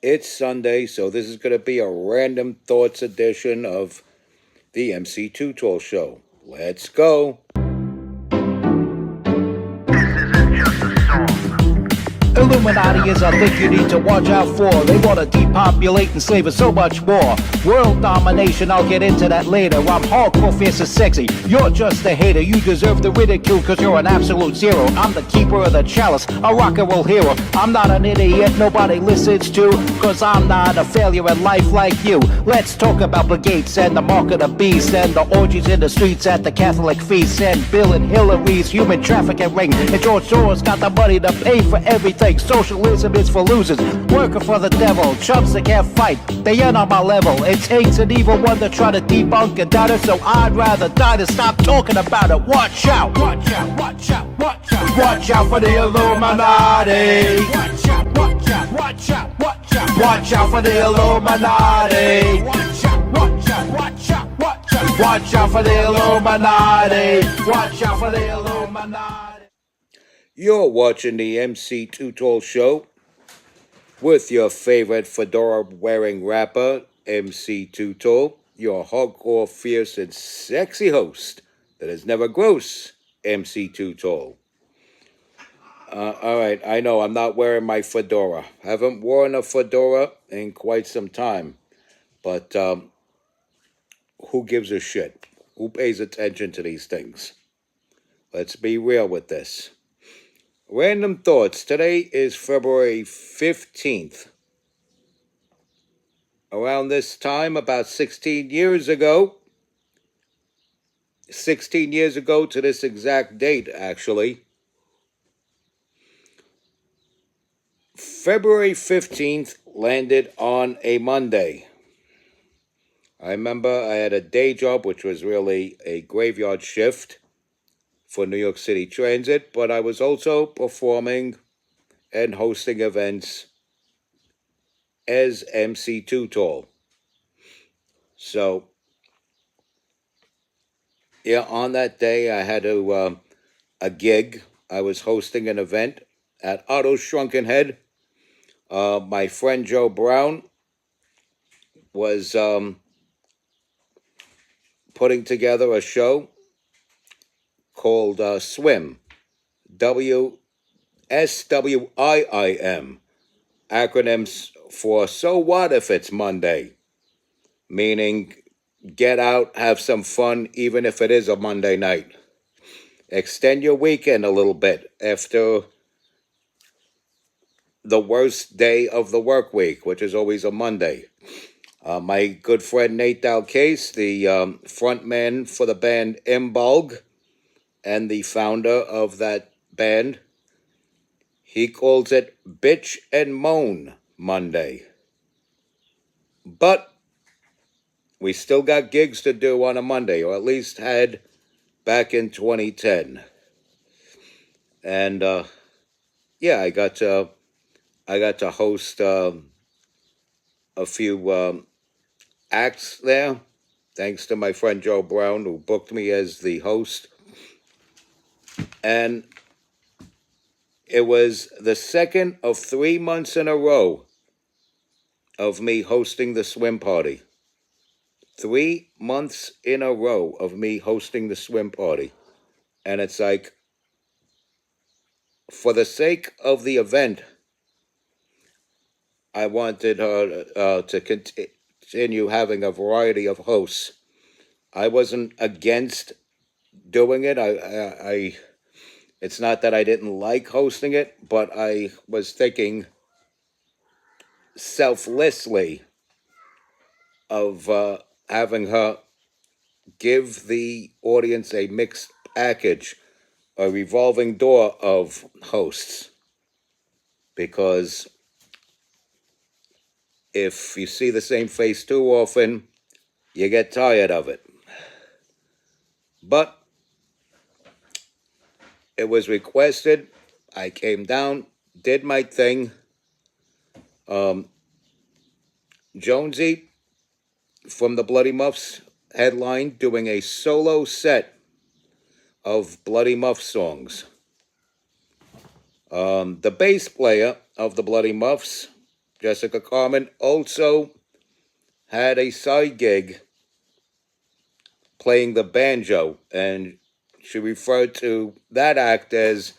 It's Sunday, so this is going to be a random thoughts edition of the MC2 Tall Show. Let's go. Illuminati is a thing you need to watch out for. They want to depopulate and slave us so much more. World domination, I'll get into that later. I'm hardcore, fierce and sexy. You're just a hater. You deserve the ridicule because you're an absolute zero. I'm the keeper of the chalice, a rock and roll hero. I'm not an idiot nobody listens to, because I'm not a failure in life like you. Let's talk about Bill Gates and the mark of the beast and the orgies in the streets at the Catholic feasts and Bill and Hillary's human trafficking ring. And George Soros got the money to pay for everything. Socialism is for losers, working for the devil. Chumps that can't fight, they ain't on my level. It takes an evil one to try to debunk and doubt it, so I'd rather die than stop talking about it. Watch out, watch out, watch out, watch out. Watch out for the Illuminati. Watch out, watch out, watch out, watch out. Watch out for the Illuminati. Watch out, watch out, watch out, watch out. Watch out for the Illuminati. Watch out for the Illuminati. You're watching the MC2 Tall Show with your favorite fedora-wearing rapper, MC2 Tall, your hardcore, fierce, and sexy host that is never gross, MC2 Tall. All right, I know I'm not wearing my fedora. Haven't worn a fedora in quite some time, but who gives a shit? Who pays attention to these things? Let's be real with this. Random thoughts. Today is February 15th. Around this time, about 16 years ago to this exact date, actually, February 15th landed on a Monday. I remember I had a day job, which was really a graveyard shift for New York City Transit, but I was also performing and hosting events as MC2 Tall. So, yeah, on that day I had a gig. I was hosting an event at Otto's Shrunken Head. My friend Joe Brown was putting together a show called SWIM, SWIIM, acronyms for So What If It's Monday, meaning get out, have some fun, even if it is a Monday night. Extend your weekend a little bit after the worst day of the work week, which is always a Monday. My good friend Nate Dalcase, the frontman for the band Imbulg and the founder of that band, he calls it Bitch and Moan Monday. But we still got gigs to do on a Monday, or at least had back in 2010. And yeah, I got to host a few acts there, thanks to my friend Joe Brown, who booked me as the host. And it was the second of 3 months in a row of me hosting the swim party. 3 months in a row of me hosting the swim party. And it's like, for the sake of the event, I wanted her to continue having a variety of hosts. I wasn't against doing it. I it's not that I didn't like hosting it, but I was thinking selflessly of having her give the audience a mixed package, a revolving door of hosts. Because if you see the same face too often, you get tired of it. But it was requested. I came down, did my thing. Jonesy from the Bloody Muffs headline doing a solo set of Bloody Muff songs. The bass player of the Bloody Muffs Jessica Carmen also had a side gig playing the banjo, and she referred to that act as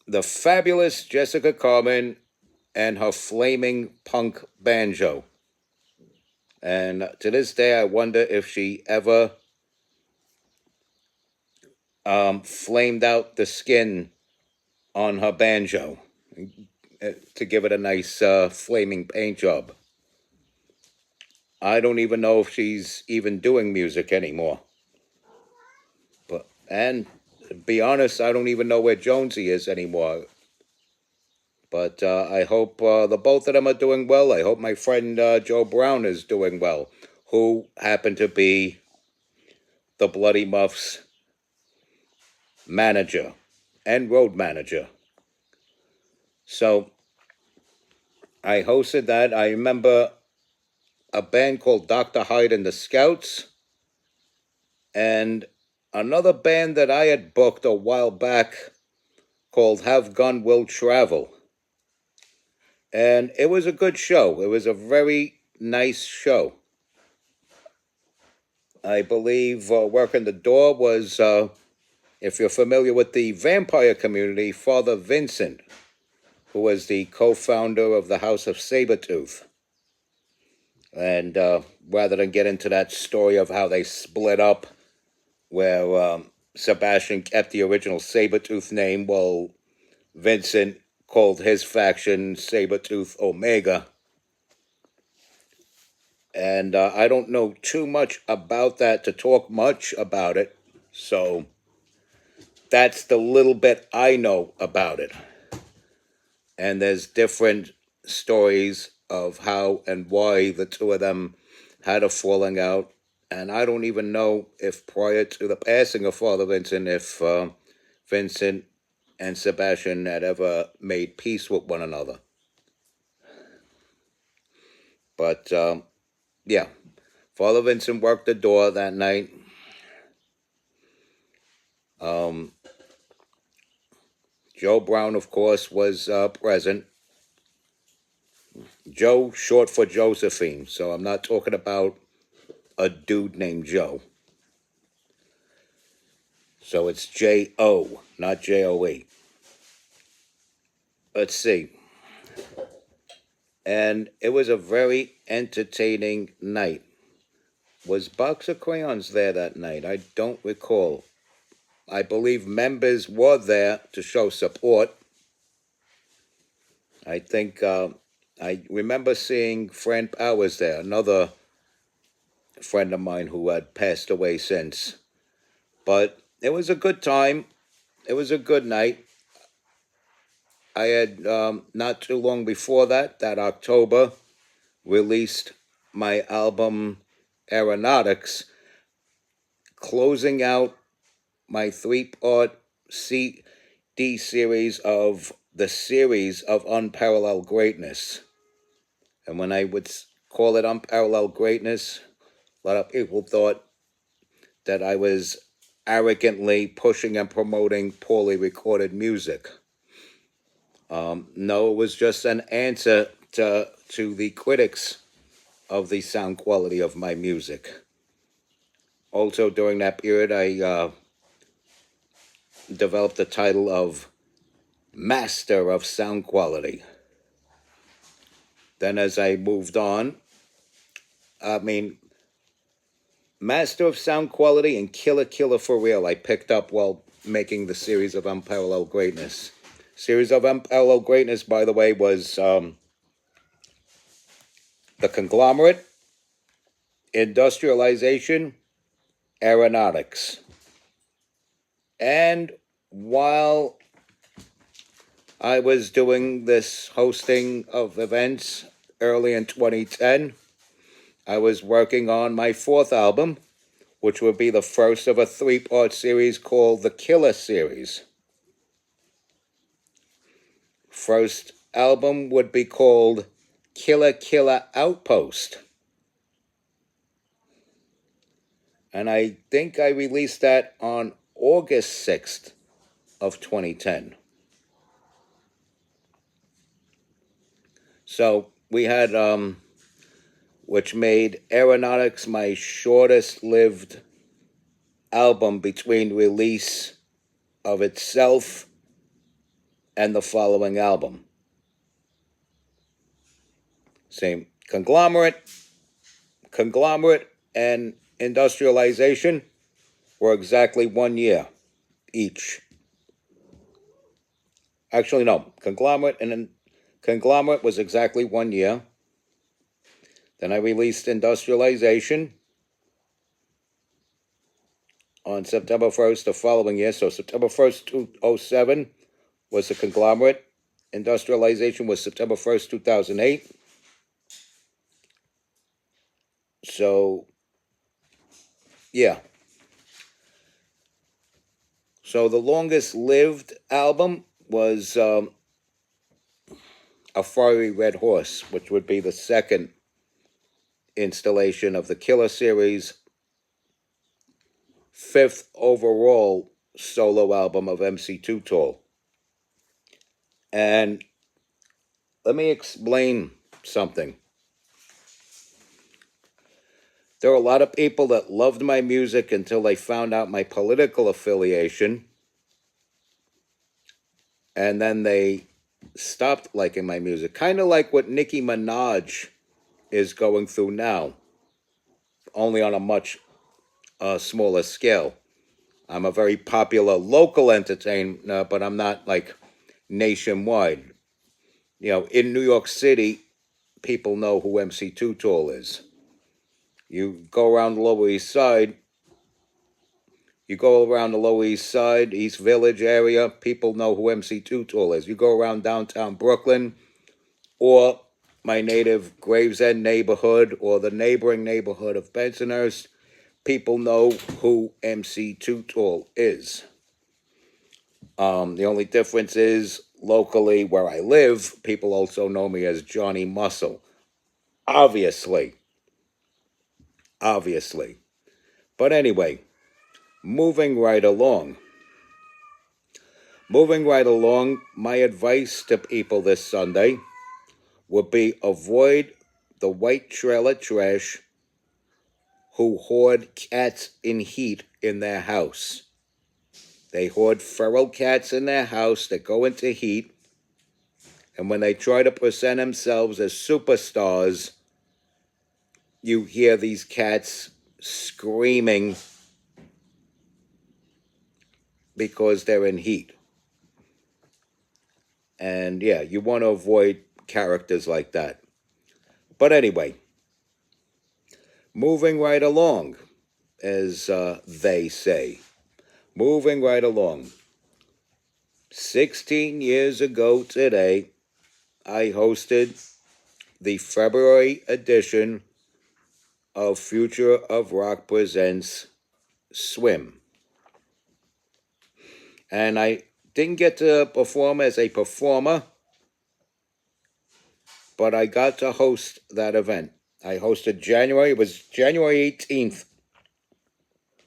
the fabulous Jessica Carmen and her flaming punk banjo. And to this day, I wonder if she ever flamed out the skin on her banjo to give it a nice flaming paint job. I don't even know if she's even doing music anymore. And to be honest, I don't even know where Jonesy is anymore. But I hope the both of them are doing well. I hope my friend Joe Brown is doing well, who happened to be the Bloody Muffs manager and road manager. So I hosted that. I remember a band called Dr. Hyde and the Scouts, and another band that I had booked a while back called Have Gun Will Travel. And it was a good show. It was a very nice show. I believe working the door was, if you're familiar with the vampire community, Father Vincent, who was the co-founder of the House of Sabretooth. And rather than get into that story of how they split up, where Sebastian kept the original Sabretooth name while Vincent called his faction Sabretooth Omega. And I don't know too much about that to talk much about it. So that's the little bit I know about it. And there's different stories of how and why the two of them had a falling out. And I don't even know if prior to the passing of Father Vincent, if Vincent and Sebastian had ever made peace with one another. But yeah, Father Vincent worked the door that night. Joe Brown, of course, was present. Joe, short for Josephine, so I'm not talking about a dude named Joe. So it's J-O, not J-O-E. Let's see. And it was a very entertaining night. Was Box of Crayons there that night? I don't recall. I believe members were there to show support. I think I remember seeing Fran Powers there, another friend of mine who had passed away since. But it was a good time. It was a good night. I had, not too long before that October, released my album Aeronautics, closing out my three-part CD series of the series of Unparalleled Greatness. And when I would call it Unparalleled Greatness, a lot of people thought that I was arrogantly pushing and promoting poorly recorded music. No, it was just an answer to the critics of the sound quality of my music. Also, during that period, I developed the title of Master of Sound Quality. Then as I moved on, Master of Sound Quality and Killer for Real I picked up while making the series of Unparalleled Greatness. Series of Unparalleled Greatness, by the way, was The Conglomerate, Industrialization, Aeronautics. And while I was doing this hosting of events early in 2010, I was working on my fourth album, which would be the first of a three-part series called The Killer Series. First album would be called Killer Outpost. And I think I released that on August 6th of 2010. So we had, which made Aeronautics my shortest lived album between release of itself and the following album. Same Conglomerate and Industrialization were exactly 1 year each. Actually, no. Conglomerate was exactly 1 year. Then I released Industrialization on September 1st the following year. So September 1st, 2007 was the Conglomerate. Industrialization was September 1st, 2008. So, yeah. So the longest lived album was A Fiery Red Horse, which would be the second installation of the Killer series, fifth overall solo album of MC Too Tall. And let me explain something. There are a lot of people that loved my music until they found out my political affiliation, and then they stopped liking my music. Kind of like what Nicki Minaj is going through now, only on a much smaller scale. I'm a very popular local entertainer, but I'm not like nationwide. You know, in New York City, people know who MC Too Tall is. You go around the Lower East Side, East Village area, people know who MC Too Tall is. You go around downtown Brooklyn or my native Gravesend neighborhood or the neighboring neighborhood of Bensonhurst, people know who MC Too Tall is. The only difference is locally where I live, people also know me as Johnny Muscle. Obviously. But anyway, moving right along, my advice to people this Sunday would be avoid the white trailer trash who hoard cats in heat in their house. They hoard feral cats in their house that go into heat, and when they try to present themselves as superstars, you hear these cats screaming because they're in heat. And yeah, you want to avoid characters like that. But anyway, moving right along, as they say. Moving right along. 16 years ago today, I hosted the February edition of Future of Rock Presents Swim. And I didn't get to perform as a performer, but I got to host that event. It was January 18th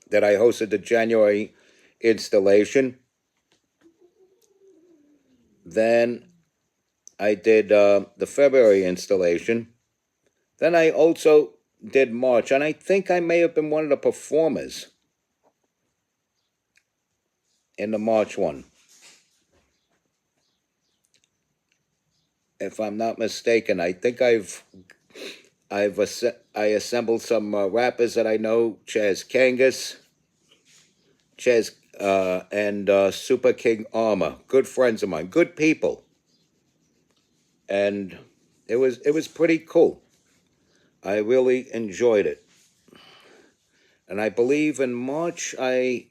that I hosted the January installation. Then I did the February installation. Then I also did March, and I think I may have been one of the performers in the March one, if I'm not mistaken. I think I assembled some rappers that I know, Chaz Kangas, and Super King Armor, good friends of mine, good people, and it was pretty cool. I really enjoyed it, and I believe in March I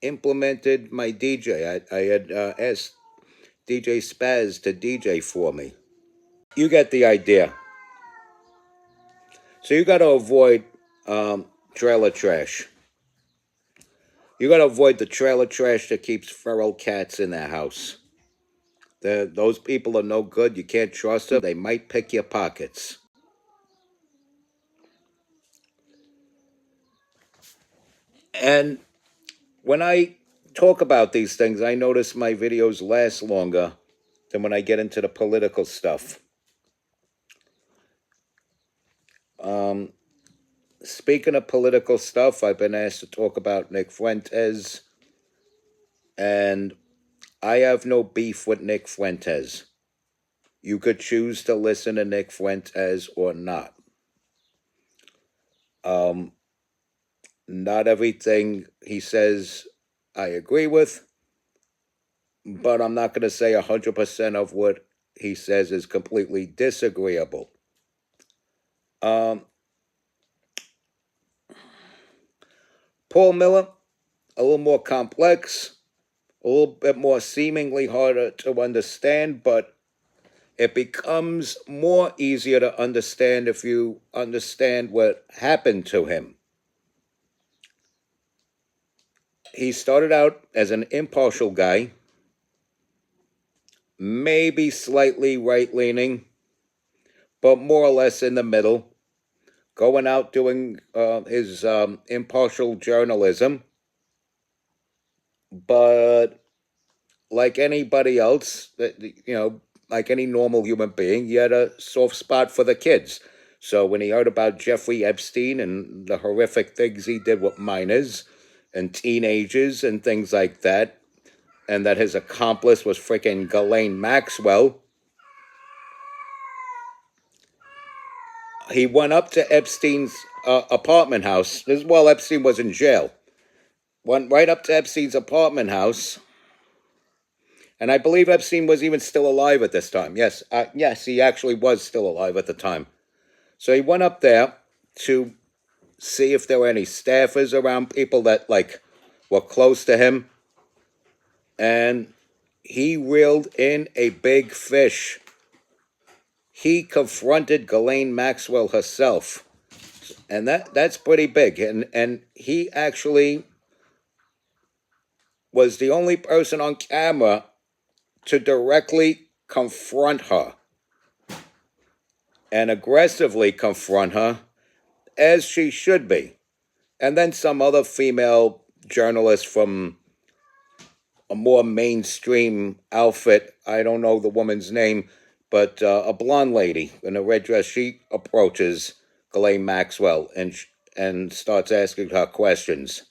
implemented my DJ. I had asked DJ Spaz to DJ for me. You get the idea. So you got to avoid trailer trash. You got to avoid the trailer trash that keeps feral cats in their house. Those people are no good. You can't trust them. They might pick your pockets. And when I talk about these things, I notice my videos last longer than when I get into the political stuff. Speaking of political stuff, I've been asked to talk about Nick Fuentes, and I have no beef with Nick Fuentes. You could choose to listen to Nick Fuentes or not. Not everything he says I agree with, but I'm not going to say 100% of what he says is completely disagreeable. Paul Miller, a little more complex, a little bit more seemingly harder to understand, but it becomes more easier to understand if you understand what happened to him. He started out as an impartial guy, maybe slightly right-leaning, but more or less in the middle, going out doing his impartial journalism. But like anybody else, like any normal human being, he had a soft spot for the kids. So when he heard about Jeffrey Epstein and the horrific things he did with minors and teenagers and things like that, and that his accomplice was freaking Ghislaine Maxwell, he went up to Epstein's apartment house. This is while Epstein was in jail. Went right up to Epstein's apartment house. And I believe Epstein was even still alive at this time. Yes, he actually was still alive at the time. So he went up there to see if there were any staffers around, people that were close to him. And he reeled in a big fish. He confronted Ghislaine Maxwell herself. And that's pretty big. And he actually was the only person on camera to directly confront her and aggressively confront her, as she should be. And then some other female journalist from a more mainstream outfit, I don't know the woman's name, but a blonde lady in a red dress, she approaches Ghislaine Maxwell and starts asking her questions.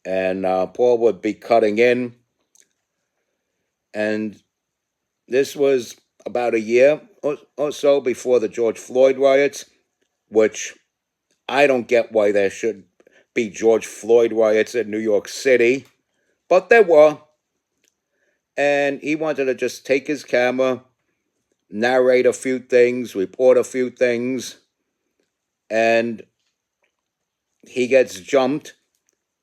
And Paul would be cutting in. And this was about a year or so before the George Floyd riots, which I don't get why there should be George Floyd riots in New York City, but there were. And he wanted to just take his camera, narrate a few things, report a few things, and he gets jumped.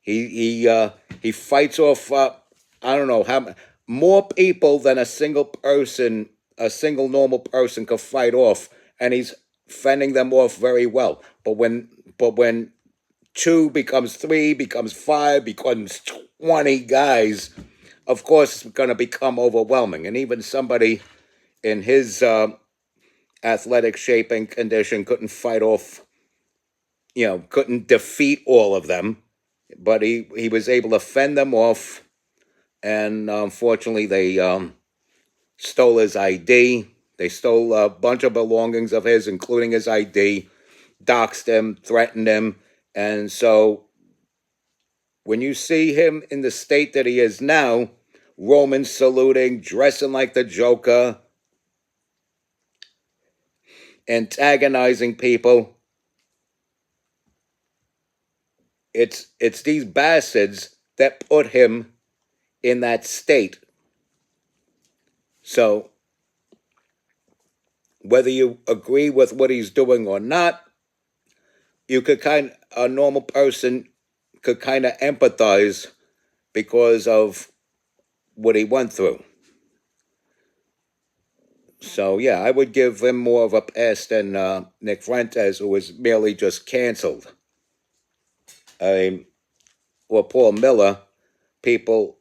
He fights off I don't know how more people than a single normal person could fight off, and he's fending them off very well. But when 2 becomes 3, becomes 5, becomes 20 guys, of course it's going to become overwhelming. And even somebody in his athletic shape and condition couldn't fight off, couldn't defeat all of them. But he was able to fend them off, and unfortunately they stole his ID. They stole a bunch of belongings of his, including his ID, doxed him, threatened him. And so when you see him in the state that he is now, Roman saluting, dressing like the Joker, antagonizing people, it's these bastards that put him in that state. So whether you agree with what he's doing or not, a normal person could kind of empathize because of what he went through. So yeah, I would give him more of a pass than Nick Fuentes, who was merely just canceled. Or Paul Miller, people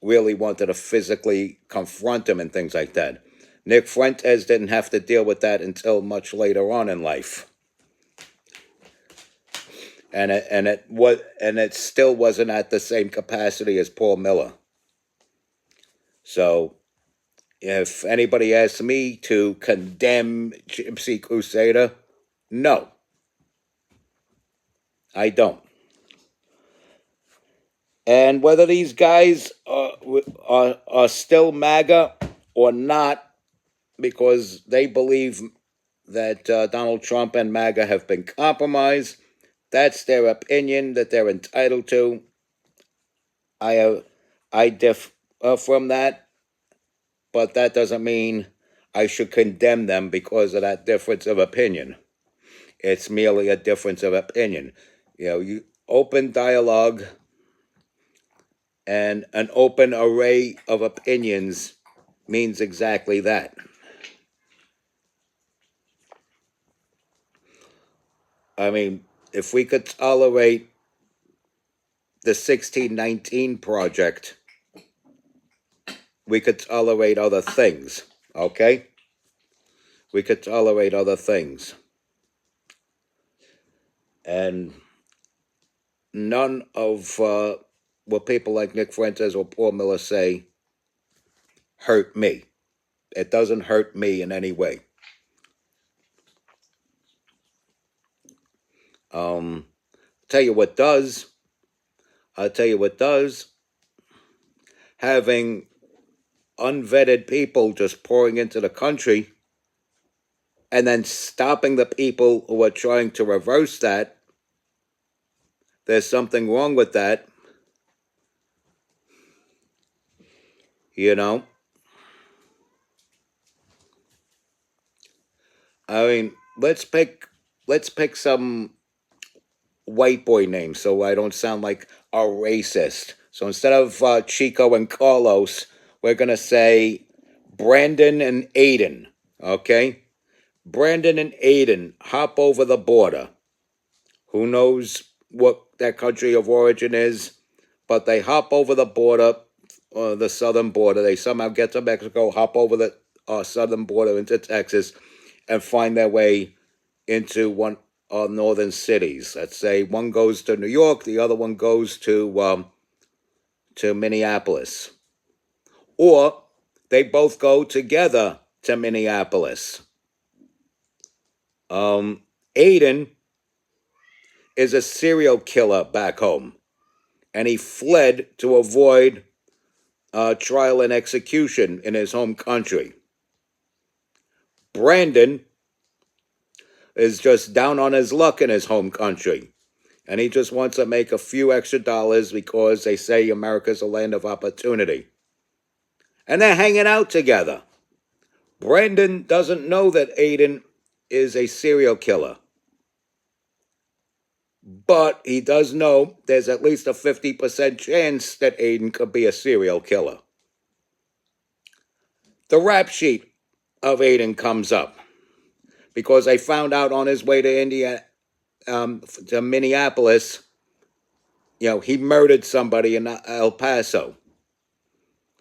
really wanted to physically confront him and things like that. Nick Fuentes didn't have to deal with that until much later on in life. And it still wasn't at the same capacity as Paul Miller. So if anybody asks me to condemn Gypsy Crusader, No, I don't. And whether these guys are still MAGA or not, because they believe that Donald Trump and MAGA have been compromised, that's their opinion that they're entitled to. I differ from that, but that doesn't mean I should condemn them because of that difference of opinion. It's merely a difference of opinion. You open dialogue and an open array of opinions means exactly that. I mean, if we could tolerate the 1619 Project, we could tolerate other things, okay? We could tolerate other things. And none of what people like Nick Fuentes or Paul Miller say hurt me. It doesn't hurt me in any way. Tell you what does. I'll tell you what does. Having unvetted people just pouring into the country and then stopping the people who are trying to reverse that. There's something wrong with that. I mean, let's pick some white boy names so I don't sound like a racist. So instead of Chico and Carlos, we're going to say Brandon and Aiden, okay? Brandon and Aiden hop over the border. Who knows what their country of origin is, but they hop over the border, the southern border. They somehow get to Mexico, hop over the southern border into Texas, and find their way into one northern cities. Let's say one goes to New York, the other one goes to Minneapolis. Or they both go together to Minneapolis. Aiden is a serial killer back home, and he fled to avoid trial and execution in his home country. Brandon is just down on his luck in his home country, and he just wants to make a few extra dollars because they say America's a land of opportunity. And they're hanging out together. Brandon doesn't know that Aiden is a serial killer. But he does know there's at least a 50% chance that Aiden could be a serial killer. The rap sheet of Aiden comes up because I found out on his way to Minneapolis, he murdered somebody in El Paso.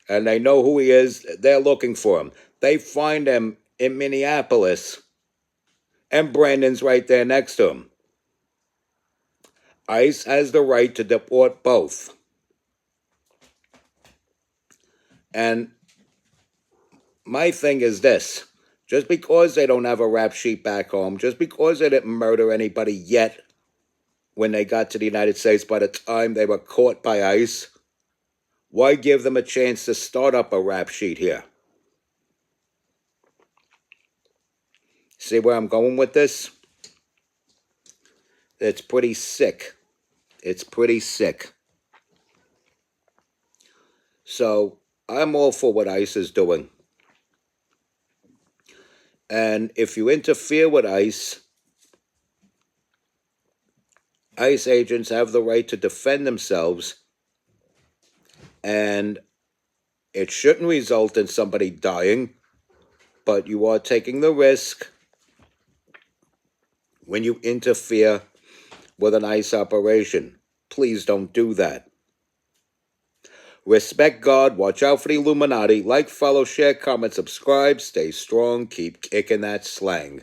And they know who he is. They're looking for him. They find him in Minneapolis, and Brandon's right there next to him. ICE has the right to deport both. And my thing is this. Just because they don't have a rap sheet back home, just because they didn't murder anybody yet when they got to the United States by the time they were caught by ICE, why give them a chance to start up a rap sheet here? See where I'm going with this? It's pretty sick. It's pretty sick. So I'm all for what ICE is doing. And if you interfere with ICE agents have the right to defend themselves, and it shouldn't result in somebody dying, but you are taking the risk when you interfere with an ICE operation. Please don't do that. Respect God, watch out for the Illuminati, like, follow, share, comment, subscribe, stay strong, keep kicking that slang.